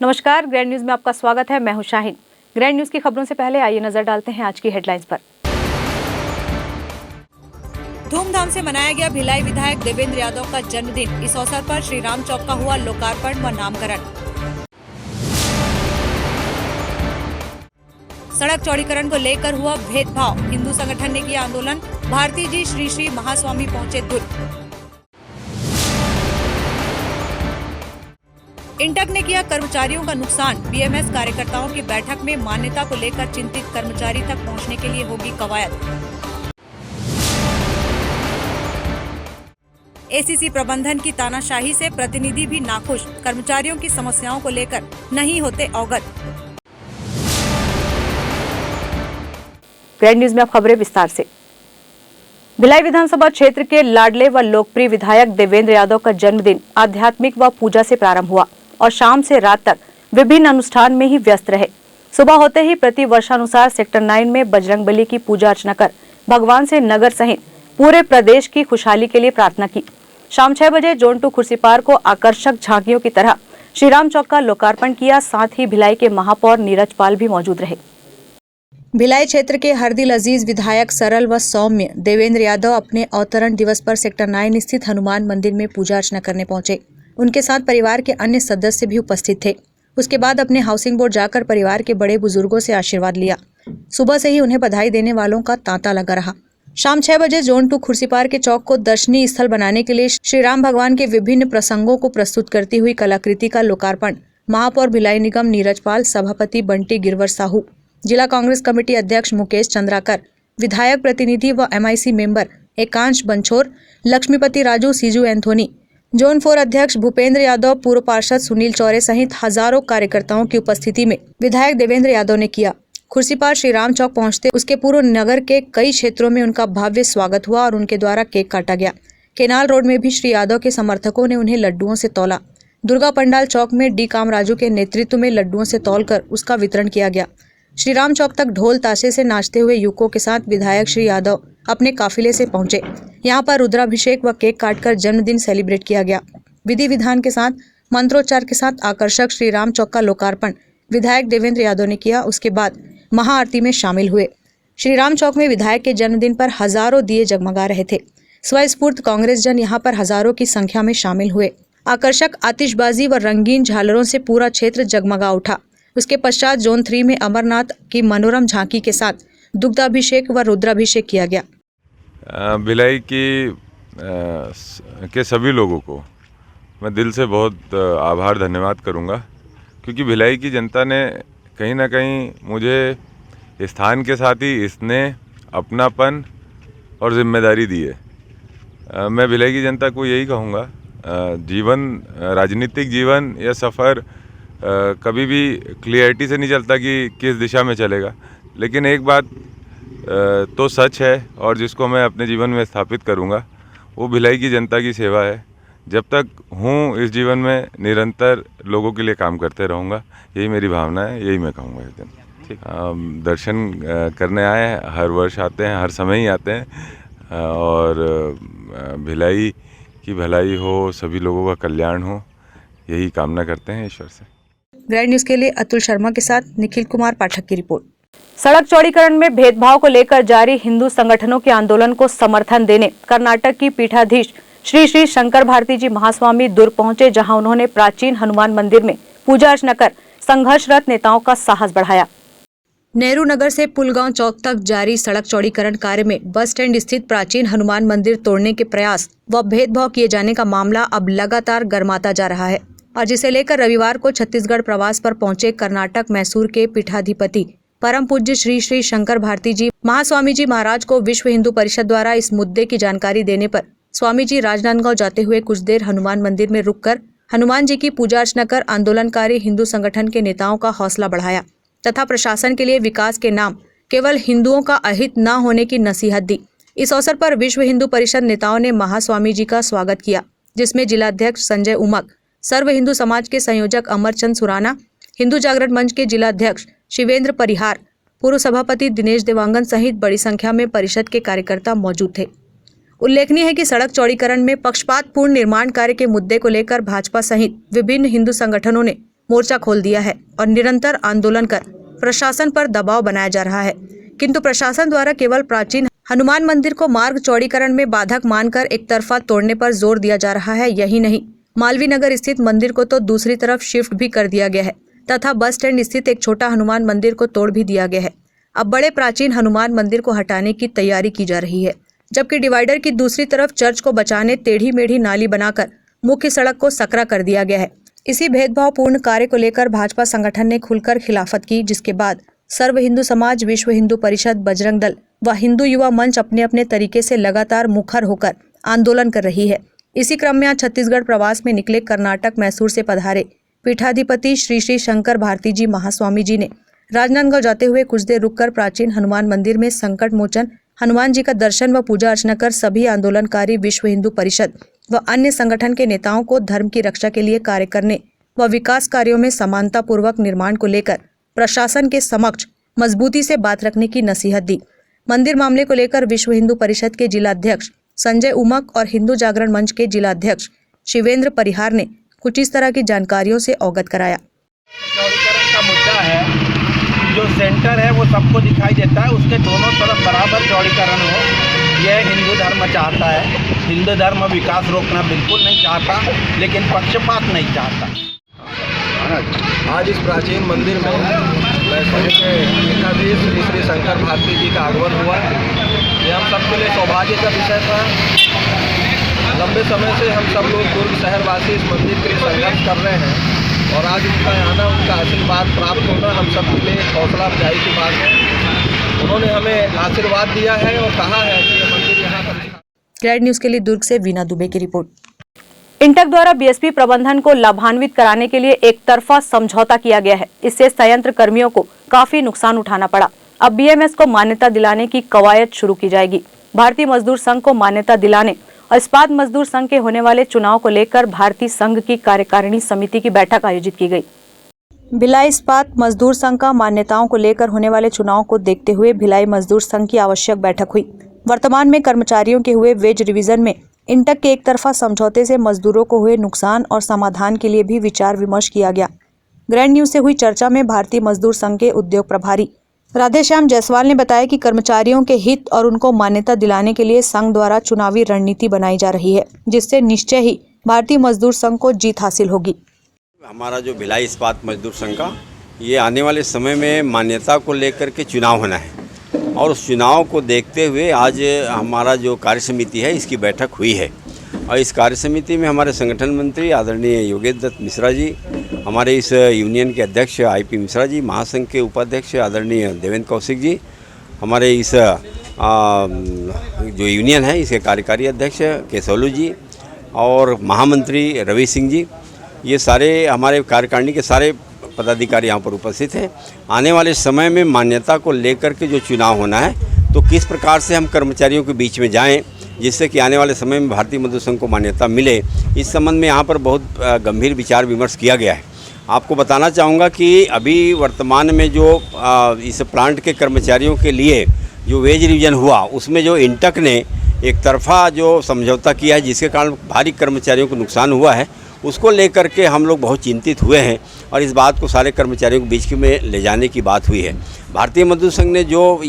नमस्कार, grand news में आपका स्वागत है। मैं हूं शाहीन। ग्रैंड न्यूज की खबरों से पहले आइए नजर डालते हैं आज की हेडलाइंस पर। धूमधाम से मनाया गया भिलाई विधायक देवेंद्र यादव का जन्मदिन। इस अवसर पर श्री राम चौक का हुआ लोकार्पण व नामकरण। सड़क चौड़ीकरण को लेकर हुआ भेदभाव, हिंदू संगठन ने किया आंदोलन। भारती जी श्री श्री महास्वामी पहुंचे दुर्ग। इंटक ने किया कर्मचारियों का नुकसान। बीएमएस कार्यकर्ताओं की बैठक में मान्यता को लेकर चिंतित कर्मचारी तक पहुंचने के लिए होगी कवायद। एसीसी प्रबंधन की तानाशाही से प्रतिनिधि भी नाखुश। कर्मचारियों की समस्याओं को लेकर नहीं होते अवगत। ग्रैंड न्यूज में अब खबरें विस्तार से। भिलाई विधानसभा क्षेत्र के लाडले व लोकप्रिय विधायक देवेंद्र यादव का जन्मदिन आध्यात्मिक व पूजा से प्रारंभ हुआ और शाम से रात तक विभिन्न अनुष्ठान में ही व्यस्त रहे। सुबह होते ही प्रति वर्षानुसार सेक्टर 9 में बजरंगबली की पूजा अर्चना कर भगवान से नगर सहित पूरे प्रदेश की खुशहाली के लिए प्रार्थना की। शाम 6 बजे जोन 2 खुर्सीपार को आकर्षक झांकियों की तरह श्रीराम चौक का लोकार्पण किया। साथ ही भिलाई के महापौर नीरज पाल भी मौजूद रहे। भिलाई क्षेत्र के हरदिल अजीज विधायक सरल व सौम्य देवेंद्र यादव अपने अवतरण दिवस पर सेक्टर 9 स्थित हनुमान मंदिर में पूजा अर्चना करने पहुंचे। उनके साथ परिवार के अन्य सदस्य भी उपस्थित थे। उसके बाद अपने हाउसिंग बोर्ड जाकर परिवार के बड़े बुजुर्गों से आशीर्वाद लिया। सुबह से ही उन्हें बधाई देने वालों का तांता लगा रहा। शाम 6 बजे जोन 2 खुर्सीपार के चौक को दर्शनीय स्थल बनाने के लिए श्री राम भगवान के विभिन्न प्रसंगों को प्रस्तुत करती हुई कलाकृति का लोकार्पण महापौर भिलाई निगम नीरज पाल, सभापति बंटी गिरवर साहू, जिला कांग्रेस कमेटी अध्यक्ष मुकेश चंद्राकर, विधायक प्रतिनिधि व MIC मेंबर एकांश बंछोर, लक्ष्मीपति राजू, सीजू एंथोनी, जोन 4 अध्यक्ष भूपेंद्र यादव, पूर्व पार्षद सुनील चौरे सहित हजारों कार्यकर्ताओं की उपस्थिति में विधायक देवेंद्र यादव ने किया। खुर्सीपार श्री राम चौक पहुंचते उसके पूर्व नगर के कई क्षेत्रों में उनका भव्य स्वागत हुआ और उनके द्वारा केक काटा गया। केनाल रोड में भी श्री यादव के समर्थकों ने उन्हें लड्डुओं से तौला। दुर्गा पंडाल चौक में डी कामराजू के नेतृत्व में लड्डुओं से तौलकर उसका वितरण किया गया। श्री राम चौक तक ढोल ताशे से नाचते हुए युवकों के साथ विधायक श्री यादव अपने काफिले से पहुंचे। यहाँ पर रुद्राभिषेक व केक काटकर जन्मदिन सेलिब्रेट किया गया। विधि विधान के साथ मंत्रोच्चार के साथ आकर्षक श्री राम चौक का लोकार्पण विधायक देवेंद्र यादव ने किया। उसके बाद महाआरती में शामिल हुए। श्री राम चौक में विधायक के जन्मदिन पर हजारों दिए जगमगा रहे थे। स्वस्फूर्त कांग्रेस जन यहाँ पर हजारों की संख्या में शामिल हुए। आकर्षक आतिशबाजी व रंगीन झालरों से पूरा क्षेत्र जगमगा उठा। उसके पश्चात जोन 3 में अमरनाथ की मनोरम झांकी के साथ दुग्धाभिषेक व रुद्राभिषेक किया गया। भिलाई के सभी लोगों को मैं दिल से बहुत आभार धन्यवाद करूंगा, क्योंकि भिलाई की जनता ने कहीं ना कहीं मुझे स्थान के साथ ही स्नेह, अपनापन और जिम्मेदारी दी है। मैं भिलाई की जनता को यही कहूँगा, जीवन, राजनीतिक जीवन या सफ़र कभी भी क्लियरिटी से नहीं चलता कि किस दिशा में चलेगा, लेकिन एक बात तो सच है और जिसको मैं अपने जीवन में स्थापित करूंगा, वो भिलाई की जनता की सेवा है। जब तक हूँ इस जीवन में निरंतर लोगों के लिए काम करते रहूँगा, यही मेरी भावना है, यही मैं कहूँगा इस दिन। ठीक, दर्शन करने आए हैं, हर वर्ष आते हैं, हर समय ही आते हैं और भिलाई की भलाई हो, सभी लोगों का कल्याण हो, यही कामना करते हैं ईश्वर से। ग्रैंड न्यूज के लिए अतुल शर्मा के साथ निखिल कुमार पाठक की रिपोर्ट। सड़क चौड़ीकरण में भेदभाव को लेकर जारी हिंदू संगठनों के आंदोलन को समर्थन देने कर्नाटक की पीठाधीश श्री श्री शंकर भारती जी महास्वामी दुर्ग पहुंचे, जहां उन्होंने प्राचीन हनुमान मंदिर में पूजा अर्चना कर संघर्षरत नेताओं का साहस बढ़ाया। नेहरू नगर से पुलगांव चौक तक जारी सड़क चौड़ीकरण कार्य में बस स्टैंड स्थित प्राचीन हनुमान मंदिर तोड़ने के प्रयास व भेदभाव किए जाने का मामला अब लगातार गर्माता जा रहा है और जिसे लेकर रविवार को छत्तीसगढ़ प्रवास पर पहुंचे कर्नाटक मैसूर के पीठाधिपति परम पूज्य श्री श्री शंकर भारती जी महास्वामी जी महाराज को विश्व हिंदू परिषद द्वारा इस मुद्दे की जानकारी देने पर स्वामी जी राजनांदगांव जाते हुए कुछ देर हनुमान मंदिर में रुककर हनुमान जी की पूजा अर्चना कर आंदोलनकारी हिंदू संगठन के नेताओं का हौसला बढ़ाया तथा प्रशासन के लिए विकास के नाम केवल हिंदुओं का अहित न होने की नसीहत दी। इस अवसर पर विश्व हिंदू परिषद नेताओं ने महास्वामी जी का स्वागत किया, जिसमें जिलाध्यक्ष संजय उमक, सर्व हिंदू समाज के संयोजक अमरचंद सुराना, हिंदू जागरण मंच के जिलाध्यक्ष शिवेंद्र परिहार, पूर्व सभापति दिनेश देवांगन सहित बड़ी संख्या में परिषद के कार्यकर्ता मौजूद थे। उल्लेखनीय है कि सड़क चौड़ीकरण में पक्षपातपूर्ण निर्माण कार्य के मुद्दे को लेकर भाजपा सहित विभिन्न हिंदू संगठनों ने मोर्चा खोल दिया है और निरंतर आंदोलन कर प्रशासन पर दबाव बनाया जा रहा है। किंतु प्रशासन द्वारा केवल प्राचीन हनुमान मंदिर को मार्ग चौड़ीकरण में बाधक मानकर एक तरफा तोड़ने पर जोर दिया जा रहा है। यही नहीं, मालवीय नगर स्थित मंदिर को तो दूसरी तरफ शिफ्ट भी कर दिया गया है तथा बस स्टैंड स्थित एक छोटा हनुमान मंदिर को तोड़ भी दिया गया है। अब बड़े प्राचीन हनुमान मंदिर को हटाने की तैयारी की जा रही है, जबकि डिवाइडर की दूसरी तरफ चर्च को बचाने टेढ़ी मेढ़ी नाली बनाकर मुख्य सड़क को सकरा कर दिया गया है। इसी भेदभावपूर्ण कार्य को लेकर भाजपा संगठन ने खुलकर खिलाफत की, जिसके बाद सर्व हिंदू समाज, विश्व हिंदू परिषद, बजरंग दल व हिंदू युवा मंच अपने अपने तरीके से लगातार मुखर होकर आंदोलन कर रही है। इसी क्रम में आज छत्तीसगढ़ प्रवास में निकले कर्नाटक मैसूर से पधारे पीठाधिपति श्री श्री शंकर भारती जी महास्वामी जी ने राजनांदगांव जाते हुए कुछ देर रुककर प्राचीन हनुमान मंदिर में संकट मोचन हनुमान जी का दर्शन व पूजा अर्चना कर सभी आंदोलनकारी विश्व हिंदू परिषद व अन्य संगठन के नेताओं को धर्म की रक्षा के लिए कार्य करने व विकास कार्यों में समानता पूर्वक निर्माण को लेकर प्रशासन के समक्ष मजबूती से बात रखने की नसीहत दी। मंदिर मामले को लेकर विश्व हिंदू परिषद के जिलाध्यक्ष संजय उमक और हिंदू जागरण मंच के जिलाध्यक्ष शिवेंद्र परिहार ने कुछ इस तरह की जानकारियों से अवगत कराया। चौड़ीकरण का मुद्दा है, जो सेंटर है वो सबको दिखाई देता है, उसके दोनों तरफ बराबर चौड़ीकरण हो, यह हिंदू धर्म चाहता है। हिंदू धर्म विकास रोकना बिल्कुल नहीं चाहता, लेकिन पक्षपात नहीं चाहता। आज इस प्राचीन मंदिर में मैसूर के पीठाधीश श्री श्री शंकर भारती जी का आगमन हुआ। ये हम सबके लिए सौभाग्य का विषय था। लंबे समय से हम सब लोग दुर्ग शहरवासी इस मंदिर के लिए संघर्ष कर रहे हैं और आज उनका आना, उनका आशीर्वाद प्राप्त होना हम सब के लिए एक हौसला अफजाई की बात है। उन्होंने हमें आशीर्वाद दिया है और कहा है कि ये मंदिर यहाँ पर। ग्रैड न्यूज के लिए दुर्ग से वीना दुबे की रिपोर्ट। इंटक द्वारा बीएसपी प्रबंधन को लाभान्वित कराने के लिए एक तरफा समझौता किया गया है। इससे संयंत्र कर्मियों को काफी नुकसान उठाना पड़ा। अब बीएमएस को मान्यता दिलाने की कवायद शुरू की जाएगी। भारतीय मजदूर संघ को मान्यता दिलाने और इस्पात मजदूर संघ के होने वाले चुनाव को लेकर भारतीय संघ की कार्यकारिणी समिति की बैठक आयोजित की गई। भिलाई इस्पात मजदूर संघ का मान्यताओं को लेकर होने वाले चुनाव को देखते हुए भिलाई मजदूर संघ की आवश्यक बैठक हुई। वर्तमान में कर्मचारियों के हुए वेज रिवीजन में इंटक के एक तरफा समझौते से मजदूरों को हुए नुकसान और समाधान के लिए भी विचार विमर्श किया गया। ग्रैंड न्यूज से हुई चर्चा में भारतीय मजदूर संघ के उद्योग प्रभारी राधेश्याम जायसवाल ने बताया कि कर्मचारियों के हित और उनको मान्यता दिलाने के लिए संघ द्वारा चुनावी रणनीति बनाई जा रही है, जिससे निश्चय ही भारतीय मजदूर संघ को जीत हासिल होगी। हमारा जो भिलाई इस्पात मजदूर संघ का ये आने वाले समय में मान्यता को लेकर के चुनाव होना है और उस चुनाव को देखते हुए आज हमारा जो कार्य समिति है इसकी बैठक हुई है और इस कार्य समिति में हमारे संगठन मंत्री आदरणीय योगेश दत्त मिश्रा जी, हमारे इस यूनियन के अध्यक्ष आईपी मिश्रा जी, महासंघ के उपाध्यक्ष आदरणीय देवेंद्र कौशिक जी, हमारे इस जो यूनियन है इसके कार्यकारी अध्यक्ष केसौलू जी और महामंत्री रवि सिंह जी, ये सारे हमारे कार्यकारिणी के सारे पदाधिकारी यहाँ पर उपस्थित हैं। आने वाले समय में मान्यता को लेकर के जो चुनाव होना है तो किस प्रकार से हम कर्मचारियों के बीच में जाएं जिससे कि आने वाले समय में भारतीय मजदूर संघ को मान्यता मिले, इस संबंध में यहाँ पर बहुत गंभीर विचार विमर्श किया गया है। आपको बताना चाहूँगा कि अभी वर्तमान में जो इस प्लांट के कर्मचारियों के लिए जो वेज रिवीजन हुआ उसमें जो इंटक ने एक तरफा जो समझौता किया है जिसके कारण भारी कर्मचारियों को नुकसान हुआ है, उसको लेकर के हम लोग बहुत चिंतित हुए हैं और इस बात को सारे कर्मचारियों के बीच में ले जाने की बात हुई है। भारतीय मजदूर संघ ने जो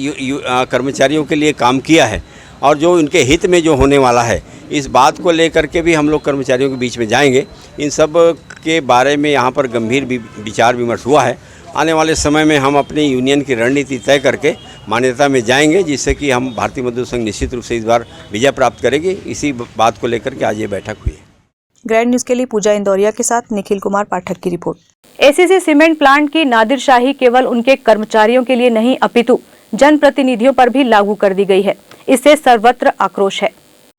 कर्मचारियों के लिए काम किया है और जो इनके हित में जो होने वाला है, इस बात को लेकर के भी हम लोग कर्मचारियों के बीच में जाएंगे। इन सब के बारे में यहाँ पर गंभीर विचार विमर्श हुआ है। आने वाले समय में हम अपनी यूनियन की रणनीति तय करके मान्यता में जाएंगे, जिससे कि हम भारतीय मजदूर संघ निश्चित रूप से इस बार विजय प्राप्त करेगी। इसी बात को लेकर के आज ये बैठक हुई है। ग्रैंड न्यूज के लिए पूजा इंदौरिया के साथ निखिल कुमार पाठक की रिपोर्ट। एसीसी सीमेंट प्लांट की नादिरशाही केवल उनके कर्मचारियों के लिए नहीं अपितु जनप्रतिनिधियों पर भी लागू कर दी गई है। इससे सर्वत्र आक्रोश है।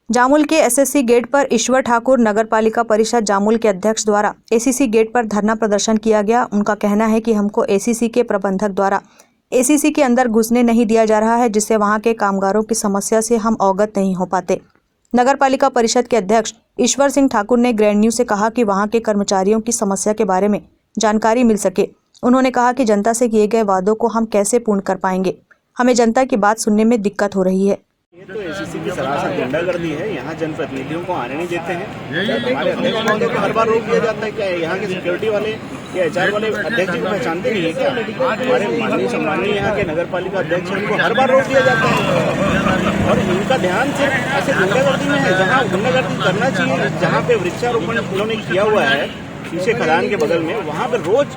जामुल के एसएससी गेट पर ईश्वर ठाकुर नगर पालिका परिषद जामुल के अध्यक्ष द्वारा एसीसी गेट पर धरना प्रदर्शन किया गया। उनका कहना है कि हमको एसीसी के प्रबंधक द्वारा एसीसी के अंदर घुसने नहीं दिया जा रहा है, जिससे वहां के कामगारों की समस्या से हम अवगत नहीं हो पाते। नगर पालिका परिषद के अध्यक्ष ईश्वर सिंह ठाकुर ने ग्रैंड न्यूज से कहा कि वहां के कर्मचारियों की समस्या के बारे में जानकारी मिल सके। उन्होंने कहा कि जनता से किए गए वादों को हम कैसे पूर्ण कर पाएंगे, हमें जनता की बात सुनने में दिक्कत हो रही है। ये तो एसीसी की सरासर गुंडागर्दी है। यहाँ जनप्रतिनिधियों को आने नहीं देते हैं। हमारे अध्यक्ष महोदय को हर बार रोक दिया जाता है। क्या यहाँ के सिक्योरिटी वाले या एचआर वाले अध्यक्ष जी को पहचानते नहीं है क्या? हमारे माननीय सम्माननीय यहाँ के नगर पालिका अध्यक्ष हैं, उनको हर बार रोक दिया जाता है और इनका ध्यान सिर्फ ऐसे गुंडागर्दी में है। जहाँ गुंडागर्दी करना चाहिए, जहाँ पे वृक्षारोपण उन्होंने किया हुआ है पीछे खदान के बगल में, वहाँ पे रोज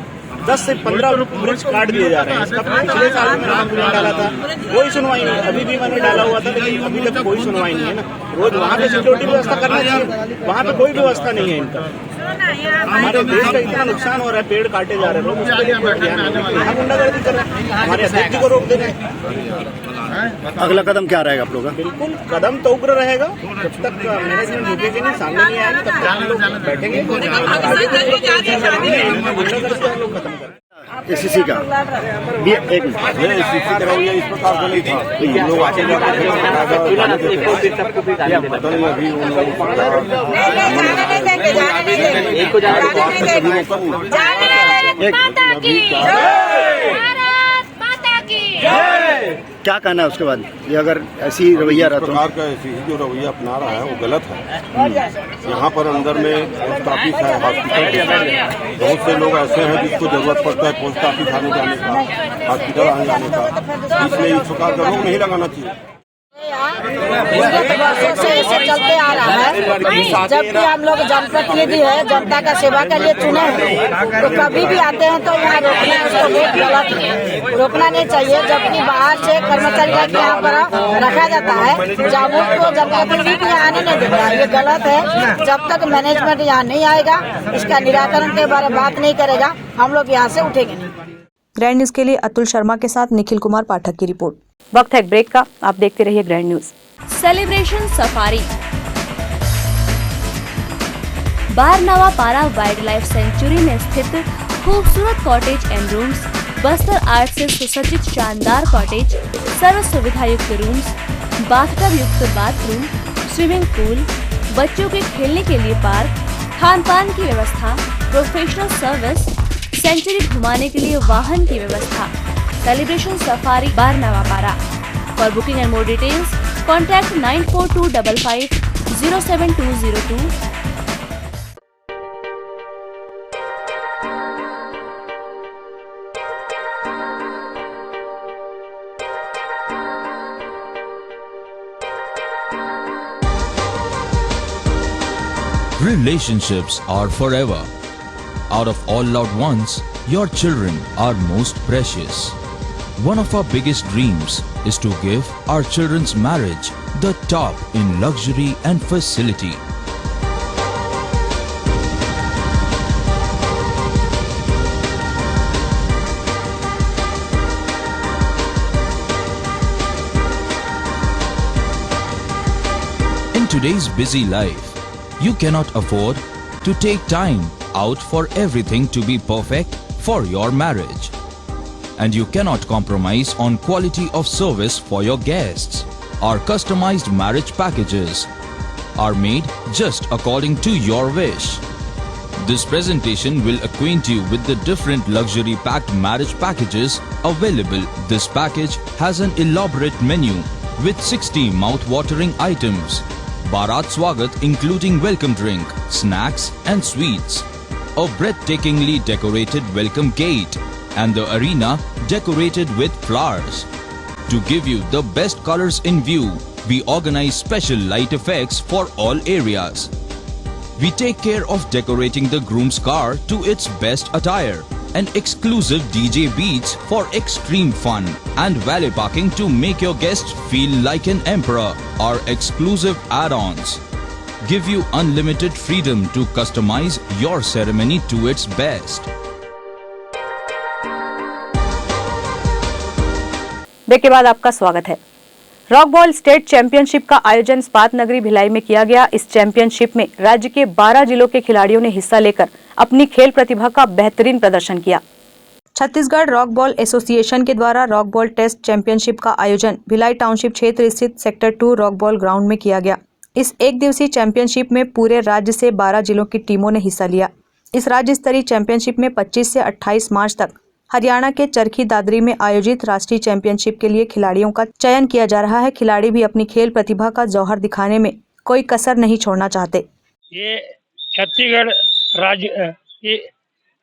10 से 15 वृक्ष काट दिए जा रहे हैं। इसका पिछले साल में मैंने कंप्लेंट डाला था, कोई सुनवाई नहीं। अभी भी मैंने डाला हुआ था, लेकिन अभी तक कोई सुनवाई नहीं है ना। रोज वहाँ पे सिक्योरिटी व्यवस्था करना चाहिए, वहाँ पे कोई व्यवस्था नहीं है इनका। हमारे देश का इतना नुकसान हो रहा है, पेड़ काटे जा रहे हैं लोग, उसके लिए कोई ध्यान नहीं है। यहाँ गुंडागर्दी कर रहे हैं, हमारे अध्यक्ष जी को रोक दे रहे हैं। अगला कदम क्या रहेगा आप लोग का? बिल्कुल कदम तो उग्र रहेगा। जब तक मैनेजमेंट झुकेगी नहीं, सामने नहीं आएगी, तब तक हम लोग बैठेंगे। लोग खत्म करें एसीसी का भी एक इस प्रकार का नहीं था। लोग आके क्या कहना है उसके बाद? ये अगर ऐसी रवैया रहा तो सरकार का ऐसी जो रवैया अपना रहा है वो गलत है। यहाँ पर अंदर में पोस्ट ऑफिस है, हॉस्पिटल है, बहुत से लोग ऐसे हैं जिसको जरूरत पड़ता है पोस्ट ऑफिस आने जाने का, हॉस्पिटल आने जाने का, इसलिए इस प्रकार का रोक नहीं लगाना चाहिए। वर्षों से इसे चलते आ रहा है। जबकि हम लोग जनप्रतिनिधि है, जनता का सेवा के लिए चुने हैं, तो कभी भी आते हैं तो यहाँ रोकना उसको बहुत गलत है, रोकना नहीं चाहिए। जबकि बाहर से कर्मचारी के यहाँ पर रखा जाता है, जामुन को जनप्रतिनिधि को यहाँ आने नहीं देता है, ये गलत है। जब तक मैनेजमेंट यहाँ नहीं आएगा, इसका निराकरण के बारे में बात नहीं करेगा, हम लोग यहाँ से उठेंगे नहीं। ग्रैंड न्यूज के लिए अतुल शर्मा के साथ निखिल कुमार पाठक की रिपोर्ट। वक्त है एक ब्रेक का, आप देखते रहिए ग्रैंड न्यूज। सेलिब्रेशन सफारी बारनावा पारा वाइल्ड लाइफ सेंचुरी में स्थित खूबसूरत cottage and rooms, Bastar art से सुसज्जित शानदार कॉटेज, सर्व सुविधा युक्त रूम्स, बाथटब युक्त बाथरूम, स्विमिंग पूल, बच्चों के खेलने के लिए पार्क, खान पान की व्यवस्था, प्रोफेशनल सर्विस, सेंचुरी घुमाने के लिए वाहन की व्यवस्था। सेलिब्रेशन सफारी बारनावा पारा। For booking and more details contact 9425507202। Relationships are forever. Out of all loved ones, your children are most precious. One of our biggest dreams is to give our children's marriage the top in luxury and facility. In today's busy life, you cannot afford to take time out for everything to be perfect for your marriage. And you cannot compromise on quality of service for your guests. Our customized marriage packages are made just according to your wish. This presentation will acquaint you with the different luxury packed marriage packages available. This package has an elaborate menu with 60 mouth-watering items. Bharat Swagat including welcome drink, snacks and sweets. A breathtakingly decorated welcome gate and the arena decorated with flowers. To give you the best colors in view, we organize special light effects for all areas. We take care of decorating the groom's car to its best attire and exclusive DJ beats for extreme fun and valet parking to make your guests feel like an emperor. Our exclusive add-ons give you unlimited freedom to customize your ceremony to its best. Break के बाद आपका स्वागत है। Rock ball state championship का आयोजन इस्पात नगरी भिलाई में किया गया। इस चैंपियनशिप में राज्य के 12 जिलों के खिलाड़ियों ने हिस्सा लेकर अपनी खेल प्रतिभा का बेहतरीन प्रदर्शन किया। छत्तीसगढ़ रॉक बॉल एसोसिएशन के द्वारा रॉक बॉल टेस्ट चैंपियनशिप का आयोजन भिलाई टाउनशिप क्षेत्र स्थित सेक्टर 2 रॉक बॉल ग्राउंड में किया गया। इस एक दिवसीय चैंपियनशिप में पूरे राज्य से 12 जिलों की टीमों ने हिस्सा लिया। इस राज्य स्तरीय चैंपियनशिप में 25 से 28 मार्च तक हरियाणा के चरखी दादरी में आयोजित राष्ट्रीय चैंपियनशिप के लिए खिलाड़ियों का चयन किया जा रहा है। खिलाड़ी भी अपनी खेल प्रतिभा का जौहर दिखाने में कोई कसर नहीं छोड़ना चाहते। ये छत्तीसगढ़ राज्य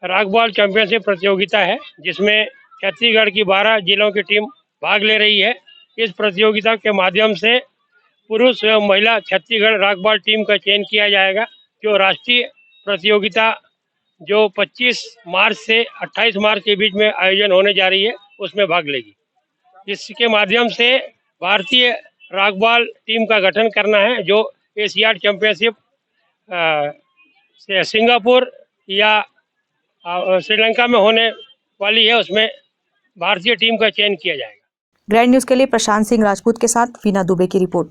रैगबॉल चैंपियनशिप प्रतियोगिता है, जिसमें छत्तीसगढ़ की 12 जिलों की टीम भाग ले रही है। इस प्रतियोगिता के माध्यम से पुरुष एवं महिला छत्तीसगढ़ रैगबॉल टीम का चयन किया जाएगा, जो राष्ट्रीय प्रतियोगिता जो 25 मार्च से 28 मार्च के बीच में आयोजन होने जा रही है, उसमें भाग लेगी। इसके माध्यम से भारतीय रैगबॉल टीम का गठन करना है, जो एशियाड चैंपियनशिप सिंगापुर या श्रीलंका में होने वाली है, उसमें भारतीय टीम का चयन किया जाएगा। ग्रैंड न्यूज के लिए प्रशांत सिंह राजपूत के साथ वीना दुबे की रिपोर्ट।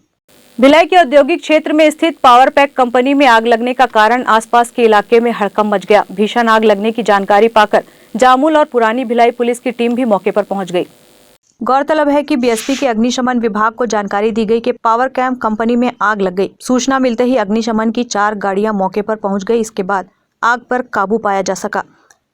भिलाई के औद्योगिक क्षेत्र में स्थित पावर पैक कंपनी में आग लगने का कारण आसपास के इलाके में हड़कंप मच गया। भीषण आग लगने की जानकारी पाकर जामुल और पुरानी भिलाई पुलिस की टीम भी मौके पर पहुंच गई। गौरतलब है कि बीएसपी के अग्निशमन विभाग को जानकारी दी गई कि पावर कैम्प कंपनी में आग लग गई। सूचना मिलते ही अग्निशमन की 4 गाड़ियां मौके पर पहुंच गई। इसके बाद आग पर काबू पाया जा सका।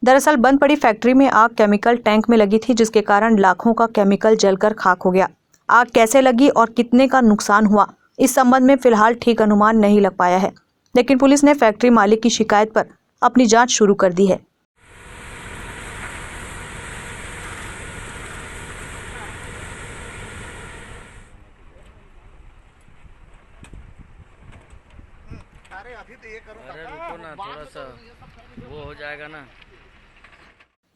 दरअसल बंद पड़ी फैक्ट्री में आग केमिकल टैंक में लगी थी, जिसके कारण लाखों का केमिकल जलकर खाक हो गया। आग कैसे लगी और कितने का नुकसान हुआ, इस संबंध में फिलहाल ठीक अनुमान नहीं लग पाया है, लेकिन पुलिस ने फैक्ट्री मालिक की शिकायत पर अपनी जांच शुरू कर दी है। थोड़ा सा वो हो जाएगा ना।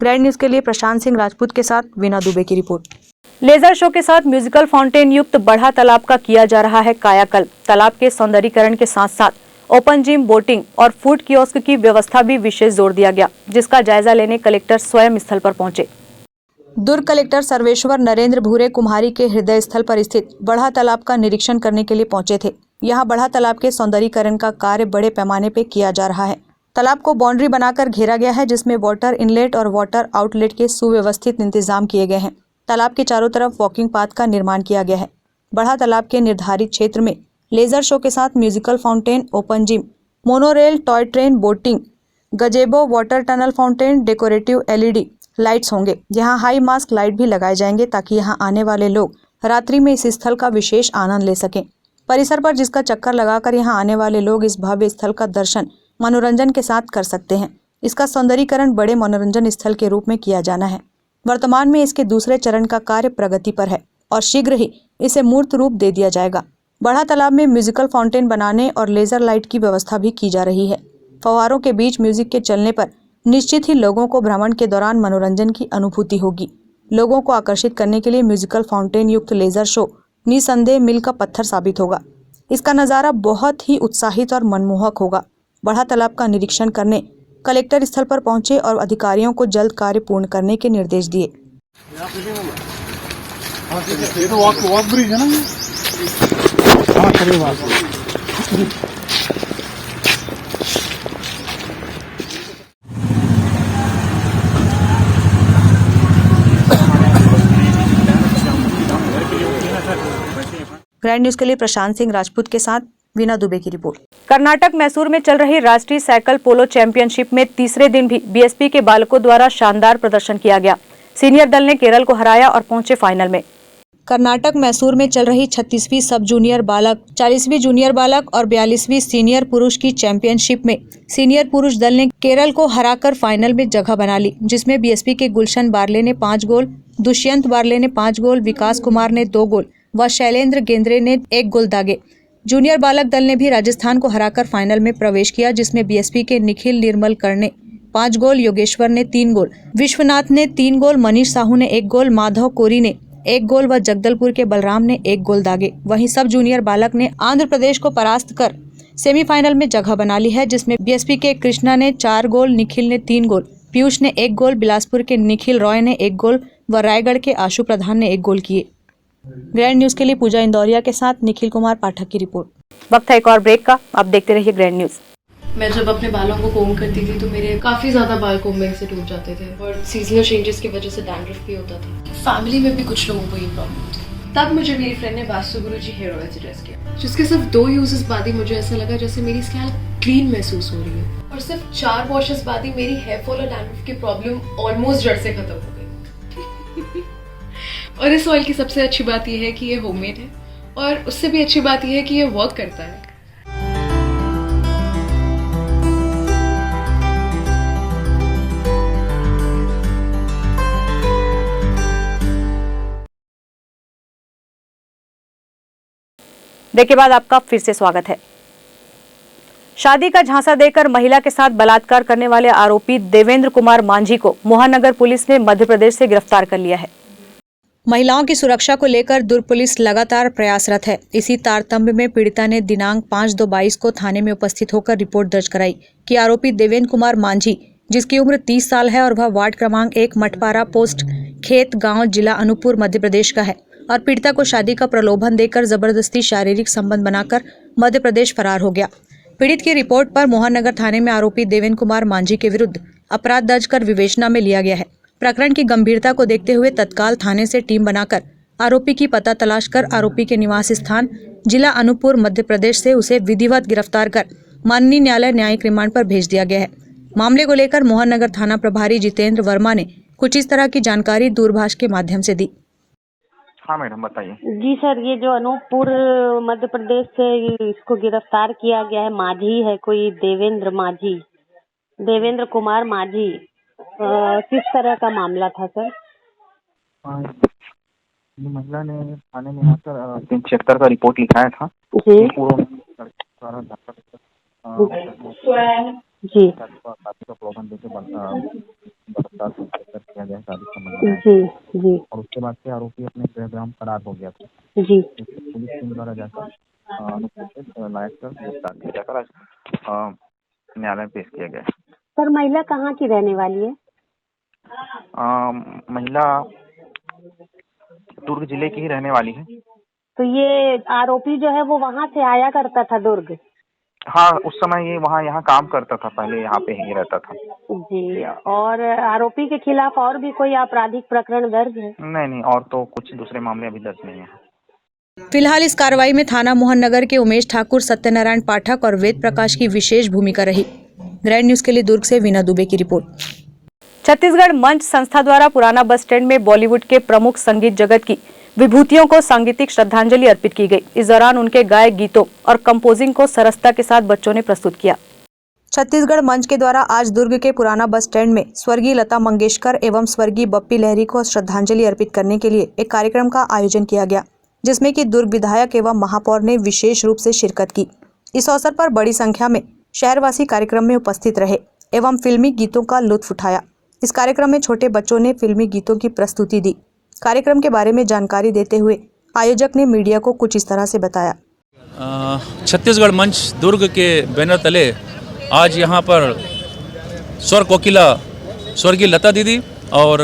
ग्रैंड न्यूज के लिए प्रशांत सिंह राजपूत के साथ वीना दुबे की रिपोर्ट। लेजर शो के साथ म्यूजिकल फाउंटेन युक्त बढ़ा तालाब का किया जा रहा है कायाकल्प। तालाब के सौंदर्यीकरण के साथ साथ ओपन जिम, बोटिंग और फूड कियोस्क की व्यवस्था भी विशेष जोर दिया गया, जिसका जायजा लेने कलेक्टर स्वयं स्थल पर पहुंचे। दुर्ग कलेक्टर सर्वेश्वर नरेंद्र भूरे कुम्हारी के हृदय स्थल पर स्थित बढ़ा तालाब का निरीक्षण करने के लिए पहुंचे थे। यहाँ बढ़ा तालाब के सौंदर्यीकरण का कार्य बड़े पैमाने पर किया जा रहा है। तालाब को बाउंड्री बनाकर घेरा गया है, जिसमें वाटर इनलेट और वाटर आउटलेट के सुव्यवस्थित इंतजाम किए गए हैं। तालाब के चारों तरफ वॉकिंग पाथ का निर्माण किया गया है। बढ़ा तालाब के निर्धारित क्षेत्र में लेजर शो के साथ musical fountain, open gym, monorail, toy train, boating, गजेबो, water tunnel fountain, decorative LED lights होंगे। यहाँ हाई मास्क लाइट भी लगाए जाएंगे, ताकि यहाँ आने वाले लोग रात्रि में इस स्थल का विशेष आनंद ले सकें। परिसर पर जिसका चक्कर लगाकर यहाँ आने वाले लोग इस भव्य स्थल का दर्शन मनोरंजन के साथ कर सकते हैं। इसका सौंदर्यीकरण बड़े मनोरंजन स्थल के रूप में किया जाना है। वर्तमान में इसके दूसरे चरण का कार्य प्रगति पर है और शीघ्र ही इसे मूर्त रूप दे दिया जाएगा। बढ़ा तालाब में म्यूजिकल फाउंटेन बनाने और लेजर लाइट की व्यवस्था भी की जा रही है। फव्वारों के बीच म्यूजिक के चलने पर निश्चित ही लोगों को भ्रमण के दौरान मनोरंजन की अनुभूति होगी। लोगों को आकर्षित करने के लिए म्यूजिकल फाउंटेन युक्त लेजर शो निसंदेह मील का पत्थर साबित होगा। इसका नज़ारा बहुत ही उत्साहित और मनमोहक होगा। बढ़ा तालाब का निरीक्षण करने कलेक्टर स्थल पर पहुंचे और अधिकारियों को जल्द कार्य पूर्ण करने के निर्देश दिए। ये तो वॉक ब्रिज है ना। ग्रैंड न्यूज के लिए प्रशांत सिंह राजपूत के साथ वीना दुबे की रिपोर्ट। कर्नाटक मैसूर में चल रही राष्ट्रीय साइकिल पोलो चैंपियनशिप में तीसरे दिन भी बीएसपी के बालकों द्वारा शानदार प्रदर्शन किया गया। सीनियर दल ने केरल को हराया और पहुंचे फाइनल में। कर्नाटक मैसूर में चल रही 36वीं सब जूनियर बालक, 40वीं जूनियर बालक और 42वीं सीनियर पुरुष की चैंपियनशिप में सीनियर पुरुष दल ने केरल को हराकर फाइनल में जगह बना ली, जिसमें बीएसपी के गुलशन बारले ने 5 गोल, दुष्यंत बारले ने 5 गोल, विकास कुमार ने 2 गोल व शैलेंद्र गेंद्रे ने 1 गोल दागे। जूनियर बालक दल ने भी राजस्थान को हराकर फाइनल में प्रवेश किया, जिसमें बीएसपी के निखिल निर्मलकर ने 5 गोल, योगेश्वर ने 3 गोल, विश्वनाथ ने 3 गोल, मनीष साहू ने 1 गोल, माधव कोरी ने 1 गोल व जगदलपुर के बलराम ने 1 गोल दागे। वहीं सब जूनियर बालक ने आंध्र प्रदेश को परास्त कर सेमीफाइनल में जगह बना ली है, जिसमें बीएसपी के कृष्णा ने 4 गोल, निखिल ने 3 गोल, पीयूष ने 1 गोल, बिलासपुर के निखिल रॉय ने 1 गोल व रायगढ़ के आशु प्रधान ने 1 गोल किए। ग्रैंड न्यूज के लिए पूजा इंदौरिया के साथ निखिल कुमार पाठक की रिपोर्ट। वक्त है एक और ब्रेक का, आप देखते रहिए ग्रैंड न्यूज। मैं जब अपने बालों को कोम करती थी तो मेरे काफ़ी ज़्यादा बाल कोम्बिंग से टूट जाते थे और सीजनल चेंजेस की वजह से डैंड्रफ भी होता था। फैमिली में भी कुछ लोगों को ये प्रॉब्लम थी। तब मुझे मेरी फ्रेंड ने वास्तु गुरुजी हेयर ऑयल सजेस्ट किया, जिसके सिर्फ 2 यूजेस बाद ही मुझे ऐसा लगा जैसे मेरी स्कैल्प क्लीन महसूस हो रही है और सिर्फ 4 वॉशेस बाद ही मेरी हेयर फॉल और डैंड्रफ की प्रॉब्लम ऑलमोस्ट जड़ से खत्म हो गई। और इस ऑयल की सबसे अच्छी बात यह है कि ये होममेड है, और उससे भी अच्छी बात यह है कि ये वर्क करता है। ब्रेक के बाद आपका फिर से स्वागत है। शादी का झांसा देकर महिला के साथ बलात्कार करने वाले आरोपी देवेंद्र कुमार मांझी को मोहननगर पुलिस ने मध्य प्रदेश से गिरफ्तार कर लिया है। महिलाओं की सुरक्षा को लेकर दुर्ग पुलिस लगातार प्रयासरत है। इसी तारतम्य में पीड़िता ने दिनांक 5/2/22 को थाने में उपस्थित होकर रिपोर्ट दर्ज कराई कि आरोपी देवेंद्र कुमार मांझी, जिसकी उम्र 30 साल है और वह वार्ड क्रमांक 1 मठपारा पोस्ट खेत गांव जिला अनूपपुर मध्य प्रदेश का है, और पीड़िता को शादी का प्रलोभन देकर जबरदस्ती शारीरिक संबंध बनाकर मध्य प्रदेश फरार हो गया। पीड़ित की रिपोर्ट पर मोहननगर थाने में आरोपी देवेंद्र कुमार मांझी के विरुद्ध अपराध दर्ज कर विवेचना में लिया गया है। प्रकरण की गंभीरता को देखते हुए तत्काल थाने से टीम बनाकर आरोपी की पता तलाश कर आरोपी के निवास स्थान जिला अनूपपुर मध्य प्रदेश से उसे विधिवत गिरफ्तार कर माननीय न्यायालय न्यायिक रिमांड पर भेज दिया गया है। मामले को लेकर मोहननगर थाना प्रभारी जितेंद्र वर्मा ने कुछ इस तरह की जानकारी दूरभाष के माध्यम से दी। हाँ मैडम बताइए। जी सर, ये जो अनूपपुर मध्य प्रदेश से इसको गिरफ्तार किया गया है, मांझी है कोई देवेंद्र कुमार मांझी, किस तरह का मामला था सर? ये महिला ने थाने में आकर 376 का रिपोर्ट लिखाया था जी जी शादी का प्रलोभन देकर बलात्कार किया गया शादी संबंध जी जी, और उसके बाद से आरोपी अपने गृहग्राम फरार हो गया था जी। पुलिस टीम द्वारा जाकर लायक कर गिरफ्तार किया जाकर आज न्यायालय में पेश किया गया। सर, महिला कहाँ की रहने वाली है? महिला दुर्ग जिले की ही रहने वाली है। तो ये आरोपी जो है वो वहाँ से आया करता था दुर्ग? हाँ, उस समय ये यहाँ काम करता था, पहले यहाँ पे ही रहता था जी। और आरोपी के खिलाफ और भी कोई आपराधिक प्रकरण दर्ज है? नहीं, और तो कुछ दूसरे मामले अभी दर्ज नहीं है। फिलहाल इस कार्रवाई में थाना मोहननगर के उमेश ठाकुर, सत्यनारायण पाठक और वेद प्रकाश की विशेष भूमिका रही। ग्रैंड न्यूज के लिए दुर्ग से वीना दुबे की रिपोर्ट। छत्तीसगढ़ मंच संस्था द्वारा पुराना बस स्टैंड में बॉलीवुड के प्रमुख संगीत जगत की विभूतियों को सांगीतिक श्रद्धांजलि अर्पित की गई। इस दौरान उनके गाए गीतों और कंपोजिंग को सरसता के साथ बच्चों ने प्रस्तुत किया। छत्तीसगढ़ मंच के द्वारा आज दुर्ग के पुराना बस स्टैंड में स्वर्गीय लता मंगेशकर एवं स्वर्गीय बप्पी लहरी को श्रद्धांजलि अर्पित करने के लिए एक कार्यक्रम का आयोजन किया गया, जिसमें कि दुर्ग विधायक एवं महापौर ने विशेष रूप से शिरकत की। इस अवसर पर बड़ी संख्या में शहरवासी कार्यक्रम में उपस्थित रहे एवं फिल्मी गीतों का लुत्फ उठाया। इस कार्यक्रम में छोटे बच्चों ने फिल्मी गीतों की प्रस्तुति दी। कार्यक्रम के बारे में जानकारी देते हुए आयोजक ने मीडिया को कुछ इस तरह से बताया। छत्तीसगढ़ मंच दुर्ग के बैनर तले आज यहाँ पर स्वर कोकिला स्वर्गीय लता दीदी और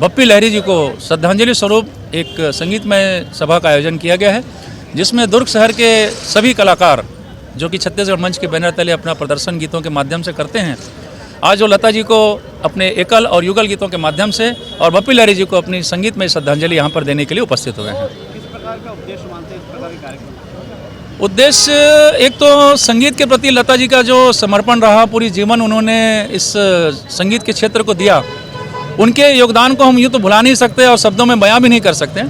बप्पी लहरी जी को श्रद्धांजलि स्वरूप एक संगीतमय सभा का आयोजन किया गया है, जिसमें दुर्ग शहर के सभी कलाकार जो कि छत्तीसगढ़ मंच के बैनर तले अपना प्रदर्शन गीतों के माध्यम से करते हैं, आज जो लता जी को अपने एकल और युगल गीतों के माध्यम से और बप्पी लहरी जी को अपनी संगीतमय श्रद्धांजलि यहाँ पर देने के लिए उपस्थित हुए हैं। किस प्रकार का उद्देश्य मानते हैं इस प्रकार के कार्यक्रम? उद्देश्य एक तो संगीत के प्रति लता जी का जो समर्पण रहा, पूरी जीवन उन्होंने इस संगीत के क्षेत्र को दिया, उनके योगदान को हम यूँ तो भुला नहीं सकते और शब्दों में बयां भी नहीं कर सकते,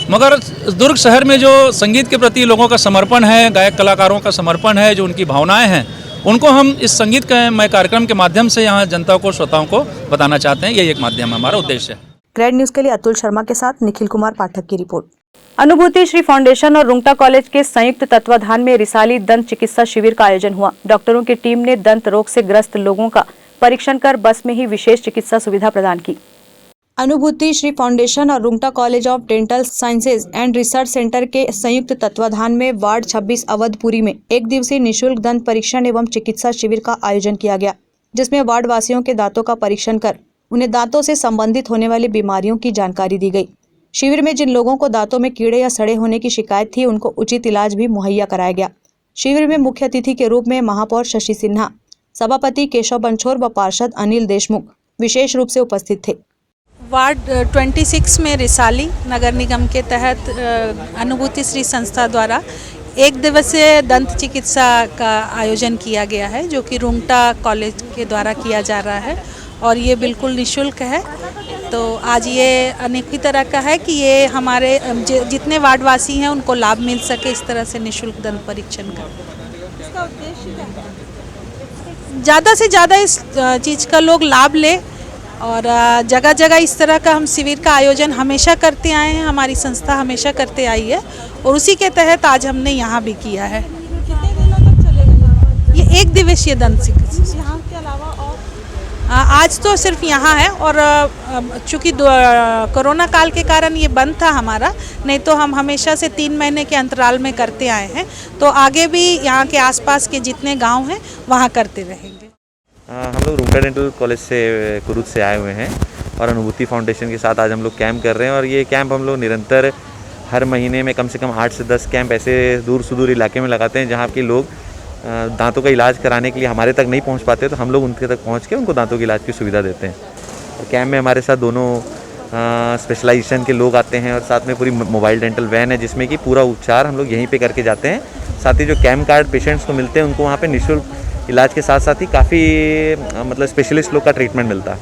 मगर दुर्ग शहर में जो संगीत के प्रति लोगों का समर्पण है, गायक कलाकारों का समर्पण है, जो उनकी भावनाएं हैं, उनको हम इस संगीत के कार्यक्रम के माध्यम से यहाँ जनता को, श्रोताओं को बताना चाहते हैं। यही एक माध्यम है, हमारा उद्देश्य है। ग्रैंड न्यूज के लिए अतुल शर्मा के साथ निखिल कुमार पाठक की रिपोर्ट। अनुभूति श्री फाउंडेशन और रुंगटा कॉलेज के संयुक्त तत्वाधान में रिसाली दंत चिकित्सा शिविर का आयोजन हुआ। डॉक्टरों की टीम ने दंत रोग से ग्रस्त लोगों का परीक्षण कर बस में ही विशेष चिकित्सा सुविधा प्रदान की। अनुभूति श्री फाउंडेशन और Rungta college of dental sciences and research centre के संयुक्त तत्वाधान में वार्ड 26 अवधपुरी में एक दिवसीय निःशुल्क दंत परीक्षण एवं चिकित्सा शिविर का आयोजन किया गया, जिसमें वार्ड वासियों के दांतों का परीक्षण कर उन्हें दांतों से संबंधित होने वाली बीमारियों की जानकारी दी गई। शिविर में जिन लोगों को दांतों में कीड़े या सड़े होने की शिकायत थी, उनको उचित इलाज भी मुहैया कराया गया। शिविर में मुख्य अतिथि के रूप में महापौर शशि सिन्हा, सभापति केशव बंछोर व पार्षद अनिल देशमुख विशेष रूप से उपस्थित थे। वार्ड 26 में रिसाली नगर निगम के तहत अनुभूति श्री संस्था द्वारा एक दिवसीय दंत चिकित्सा का आयोजन किया गया है, जो कि रुंगटा कॉलेज के द्वारा किया जा रहा है और ये बिल्कुल निःशुल्क है। तो आज ये अनेक तरह का है कि ये हमारे जितने वार्डवासी हैं उनको लाभ मिल सके, इस तरह से निःशुल्क दंत परीक्षण का। इसका उद्देश्य क्या है? ज़्यादा से ज़्यादा इस चीज़ का लोग लाभ ले और जगह जगह इस तरह का हम शिविर का आयोजन हमेशा करते आए हैं, हमारी संस्था हमेशा करते आई है और उसी के तहत आज हमने यहाँ भी किया है। कितने दिनों तक चलेगा? ये 1 दिवसीय दंत चिकित्सा। यहाँ के अलावा और आज तो सिर्फ यहाँ है और चूँकि कोरोना काल के कारण ये बंद था हमारा, नहीं तो हम हमेशा से 3 महीने के अंतराल में करते आए हैं, तो आगे भी यहाँ के आसपास के जितने गांव हैं वहाँ करते रहेंगे। हम लोग रूमका डेंटल कॉलेज से कुरुद से आए हुए हैं और अनुभूति फाउंडेशन के साथ आज हम लोग कैंप कर रहे हैं और ये कैंप हम लोग निरंतर हर महीने में कम से कम 8 से 10 कैंप ऐसे दूर सुदूर इलाके में लगाते हैं जहाँ के लोग दांतों का इलाज कराने के लिए हमारे तक नहीं पहुँच पाते, तो हम लोग उनके तक पहुँच के उनको दांतों के इलाज की सुविधा देते हैं। और कैंप में हमारे साथ दोनों स्पेशलाइजेशन के लोग आते हैं और साथ में पूरी मोबाइल डेंटल वैन है जिसमें कि पूरा उपचार हम लोग यहीं पे करके जाते हैं। साथ ही जो कैंप कार्ड पेशेंट्स को मिलते हैं उनको वहाँ पे निःशुल्क इलाज के साथ साथ ही काफ़ी मतलब स्पेशलिस्ट लोग का ट्रीटमेंट मिलता है।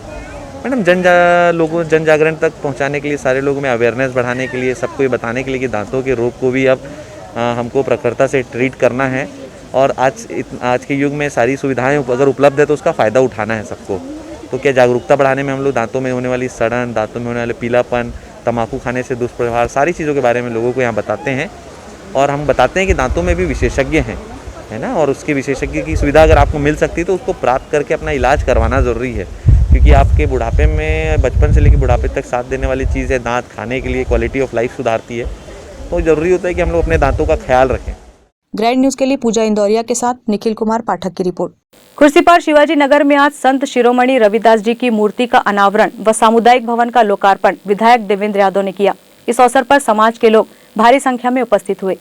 मैडम जन जागरण तक पहुँचाने के लिए, सारे लोगों में अवेयरनेस बढ़ाने के लिए, सबको ये बताने के लिए कि दांतों के रोग को भी अब हमको प्रखरता से ट्रीट करना है और आज के युग में सारी सुविधाएं अगर उपलब्ध है तो उसका फ़ायदा उठाना है सबको। तो क्या जागरूकता बढ़ाने में हम लोग दांतों में होने वाली सड़न, दांतों में होने वाले पीलापन, तम्बाकू खाने से दुष्प्रभाव, सारी चीज़ों के बारे में लोगों को यहाँ बताते हैं और हम बताते हैं कि दांतों में भी विशेषज्ञ हैं, है ना, और उसके विशेषज्ञ की सुविधा अगर आपको मिल सकती है तो उसको प्राप्त करके अपना इलाज करवाना ज़रूरी है, क्योंकि आपके बुढ़ापे में, बचपन से लेकर बुढ़ापे तक साथ देने वाली चीज़ है दांत। खाने के लिए क्वालिटी ऑफ लाइफ सुधारती है, तो ज़रूरी होता है कि हम लोग अपने दांतों का ख्याल रखें। ग्रैंड न्यूज के लिए पूजा इंदौरिया के साथ निखिल कुमार पाठक की रिपोर्ट। खुर्सीपार शिवाजी नगर में आज संत शिरोमणि रविदास जी की मूर्ति का अनावरण व सामुदायिक भवन का लोकार्पण विधायक देवेंद्र यादव ने किया। इस अवसर पर समाज के लोग भारी संख्या में उपस्थित हुए।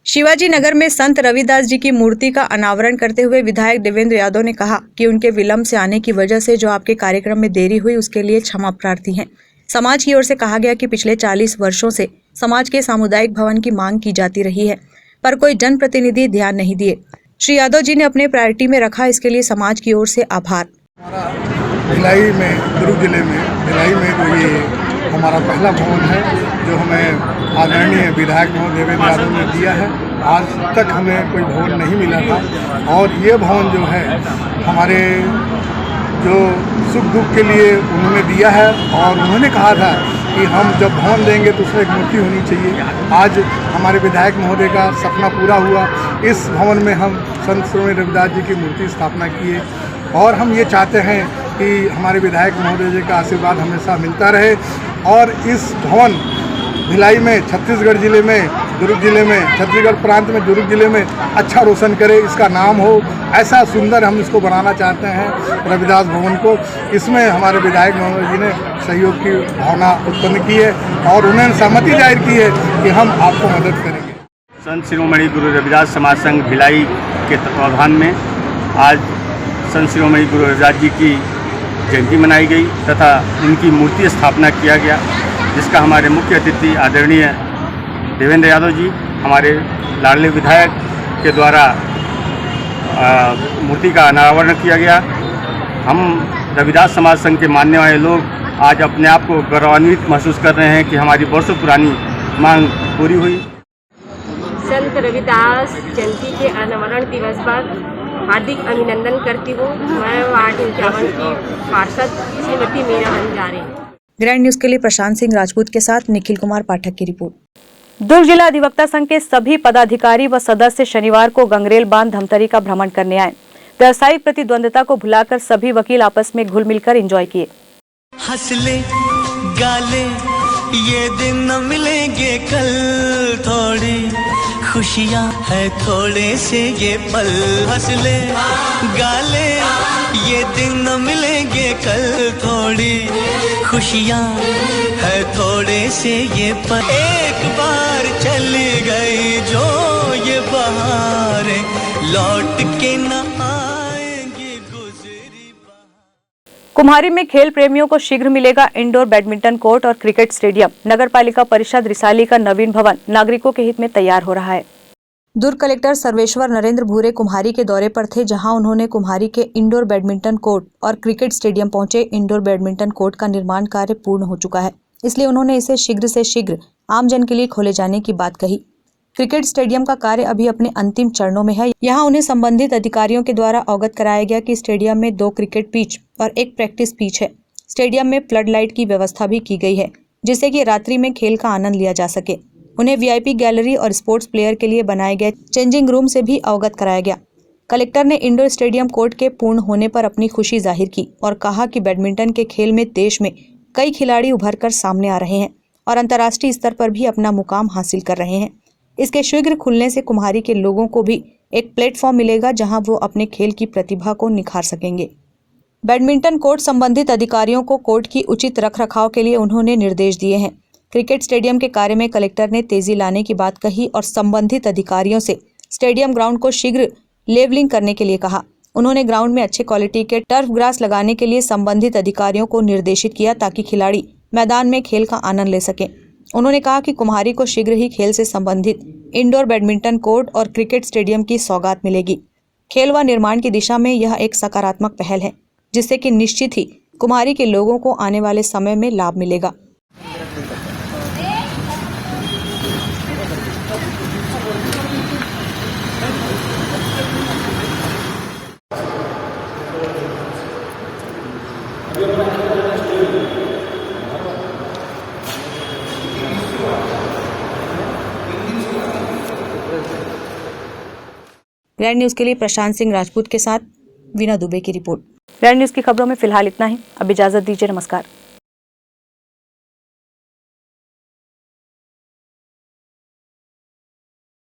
शिवाजी नगर में संत रविदास जी की मूर्ति का अनावरण करते हुए विधायक देवेंद्र यादव ने कहा कि उनके विलंब से आने की वजह से जो आपके कार्यक्रम में देरी हुई उसके लिए क्षमा प्रार्थी हैं। समाज की ओर से कहा गया कि पिछले 40 वर्षों से समाज के सामुदायिक भवन की मांग की जाती रही है, पर कोई जनप्रतिनिधि ध्यान नहीं दिए। श्री यादव जी ने अपने प्रायोरिटी में रखा, इसके लिए समाज की ओर से आभार। भिलाई में, दुर्ग जिले में भिलाई में जो ये हमारा पहला भवन है जो हमें आदरणीय विधायक महोदय देवेंद्र यादव ने दिया है। आज तक हमें कोई भवन नहीं मिला था और ये भवन जो है हमारे जो सुख दुख के लिए उन्होंने दिया है और उन्होंने कहा था कि हम जब भवन देंगे तो उसमें एक मूर्ति होनी चाहिए। आज हमारे विधायक महोदय का सपना पूरा हुआ। इस भवन में हम संत शिरोमणि रविदास जी की मूर्ति स्थापना किए और हम ये चाहते हैं कि हमारे विधायक महोदय जी का आशीर्वाद हमेशा मिलता रहे और इस भवन भिलाई में, छत्तीसगढ़ जिले में, दुर्ग जिले में, छत्तीसगढ़ प्रांत में, दुर्ग जिले में अच्छा रोशन करे, इसका नाम हो, ऐसा सुंदर हम इसको बनाना चाहते हैं रविदास भवन को। इसमें हमारे विधायक महोदय जी ने सहयोग की भावना उत्पन्न की है और उन्होंने सहमति जाहिर की है कि हम आपको मदद करेंगे। संत शिरोमणि गुरु रविदास समाज संघ भिलाई के तत्वाधान में आज संत शिरोमणि गुरु रविदास जी की जयंती मनाई गई तथा इनकी मूर्ति स्थापना किया गया, जिसका हमारे मुख्य अतिथि आदरणीय देवेंद्र यादव जी, हमारे लाडले विधायक के द्वारा मूर्ति का अनावरण किया गया। हम रविदास समाज संघ के मानने वाले लोग आज अपने आप को गौरवान्वित महसूस कर रहे हैं कि हमारी वर्षों पुरानी मांग पूरी हुई। संत रविदास जयंती के अनावरण दिवस पर हार्दिक अभिनंदन करती हूँ। मैं वार्ड 51 की पार्षद श्रीमती मीरा बंजारे। ग्रैंड न्यूज के लिए प्रशांत सिंह राजपूत के साथ निखिल कुमार पाठक की रिपोर्ट। दुर्ग जिला अधिवक्ता संघ के सभी पदाधिकारी व सदस्य शनिवार को गंगरेल बांध धमतरी का भ्रमण करने आए। व्यावसायिक प्रतिद्वंदिता को भुलाकर सभी वकील आपस में घुल मिलकर एंजॉय किए। हंसले गाले ये दिन न मिलेंगे कल, थोड़ी खुशियाँ है थोड़े से ये पल। हंसले गाले ये दिन न मिलेंगे कल, थोड़ी खुशियाँ है थोड़े से ये पल। एक बार चली गई जो ये बहारें, लौट के न आएंगी गुजरी। कुम्हारी में खेल प्रेमियों को शीघ्र मिलेगा इंडोर बैडमिंटन कोर्ट और क्रिकेट स्टेडियम। नगर पालिका परिषद रिसाली का नवीन भवन नागरिकों के हित में तैयार हो रहा है। दुर्ग कलेक्टर सर्वेश्वर नरेंद्र भूरे कुम्हारी के दौरे पर थे, जहां उन्होंने कुम्हारी के इंडोर बैडमिंटन कोर्ट और क्रिकेट स्टेडियम पहुंचे। इंडोर बैडमिंटन कोर्ट का निर्माण कार्य पूर्ण हो चुका है, इसलिए उन्होंने इसे शीघ्र से शीघ्र आमजन के लिए खोले जाने की बात कही। क्रिकेट स्टेडियम का कार्य अभी अपने अंतिम चरणों में है। यहां उन्हें संबंधित अधिकारियों के द्वारा अवगत कराया गया कि स्टेडियम में 2 क्रिकेट पिच और 1 प्रैक्टिस पिच है। स्टेडियम में फ्लड लाइट की व्यवस्था भी की गई है, जिससे कि रात्रि में खेल का आनंद लिया जा सके। उन्हें वीआईपी गैलरी और स्पोर्ट्स प्लेयर के लिए बनाए गए चेंजिंग रूम से भी अवगत कराया गया। कलेक्टर ने इंडोर स्टेडियम कोर्ट के पूर्ण होने पर अपनी खुशी जाहिर की और कहा कि बैडमिंटन के खेल में देश में कई खिलाड़ी उभर कर सामने आ रहे हैं और अंतर्राष्ट्रीय स्तर पर भी अपना मुकाम हासिल कर रहे हैं। इसके शीघ्र खुलने से कुम्हारी के लोगों को भी एक प्लेटफॉर्म मिलेगा, जहां वो अपने खेल की प्रतिभा को निखार सकेंगे। बैडमिंटन कोर्ट संबंधित अधिकारियों को कोर्ट की उचित रखरखाव के लिए उन्होंने निर्देश दिए हैं। क्रिकेट स्टेडियम के कार्य में कलेक्टर ने तेजी लाने की बात कही और संबंधित अधिकारियों से स्टेडियम ग्राउंड को शीघ्र लेवलिंग करने के लिए कहा। उन्होंने ग्राउंड में अच्छे क्वालिटी के टर्फ ग्रास लगाने के लिए संबंधित अधिकारियों को निर्देशित किया, ताकि खिलाड़ी मैदान में खेल का आनंद ले सकें। उन्होंने कहा कि कुम्हारी को शीघ्र ही खेल से संबंधित इंडोर बैडमिंटन कोर्ट और क्रिकेट स्टेडियम की सौगात मिलेगी। खेल व निर्माण की दिशा में यह एक सकारात्मक पहल है, जिससे कि निश्चित ही कुम्हारी के लोगों को आने वाले समय में लाभ मिलेगा। ग्रैंड न्यूज के लिए प्रशांत सिंह राजपूत के साथ वीना दुबे की रिपोर्ट। ग्रैंड न्यूज की खबरों में फिलहाल इतना ही। अब इजाजत दीजिए। नमस्कार।